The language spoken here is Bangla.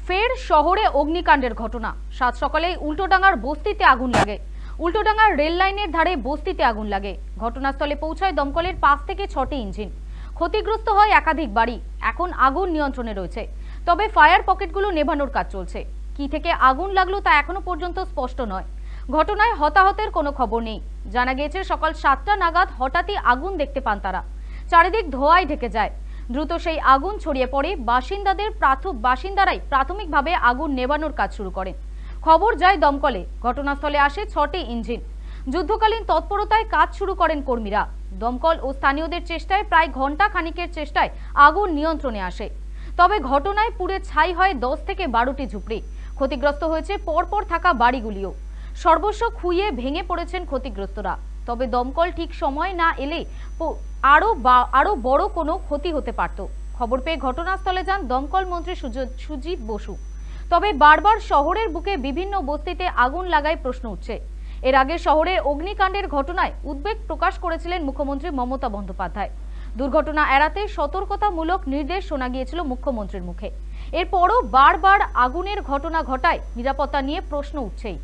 ফের শহরে অগ্নিকাণ্ডের ঘটনা। সাত সকালেই উল্টোডাঙ্গার বস্তিতে আগুন লাগে। উল্টোডাঙ্গার রেল লাইনের ধারে বস্তিতে আগুন লাগে। ঘটনাস্থলে পৌঁছায় দমকলের 5 থেকে 6টি ইঞ্জিন। ক্ষতিগ্রস্ত হয় একাধিক বাড়ি। এখন আগুন নিয়ন্ত্রণে রয়েছে, তবে ফায়ার পকেটগুলো নেভানোর কাজ চলছে। কি থেকে আগুন লাগলো তা এখনো পর্যন্ত স্পষ্ট নয়। ঘটনায় হতাহতের কোনো খবর নেই। জানা গিয়েছে সকাল 7টা নাগাদ হঠাৎই আগুন দেখতে পান তারা। চারিদিক ধোঁয়ায় ঢেকে যায়। দ্রুত সেই আগুন ছড়িয়ে পড়ে। বাসিন্দারাই প্রাথমিকভাবে আগুন নেভানোর কাজ শুরু করেন। খবর যায় দমকলে। ঘটনাস্থলে আসে 6টি ইঞ্জিন। যুদ্ধকালীন তৎপরতায় কাজ শুরু করেন কর্মীরা। দমকল ও স্থানীয়দের চেষ্টায় প্রায় ঘন্টা খানিকের চেষ্টায় আগুন নিয়ন্ত্রণে আসে। তবে ঘটনায় পুড়ে ছাই হয় 10 থেকে 12টি ঝুপড়ি। ক্ষতিগ্রস্ত হয়েছে পরপর থাকা বাড়িগুলিও। সর্বস্ব খুইয়ে ভেঙে পড়েছেন ক্ষতিগ্রস্তরা। তবে দমকল ঠিক সময় না এলে আরো বড় কোনো ক্ষতি হতে পারত। খবর পেয়ে ঘটনাস্থলে যান দমকল মন্ত্রী সুজিত বসু। তবে বারবার শহরের বুকে বিভিন্ন বস্তিতে আগুন লাগায় প্রশ্ন উঠছে। এর আগে শহরে অগ্নিকাণ্ডের ঘটনায় উদ্বেগ প্রকাশ করেছিলেন মুখ্যমন্ত্রী মমতা বন্দ্যোপাধ্যায়। দুর্ঘটনা এড়াতে সতর্কতামূলক নির্দেশ শোনা গিয়েছিল মুখ্যমন্ত্রীর মুখে। এরপরও বারবার আগুনের ঘটনা ঘটায় নিরাপত্তা নিয়ে প্রশ্ন উঠছেই।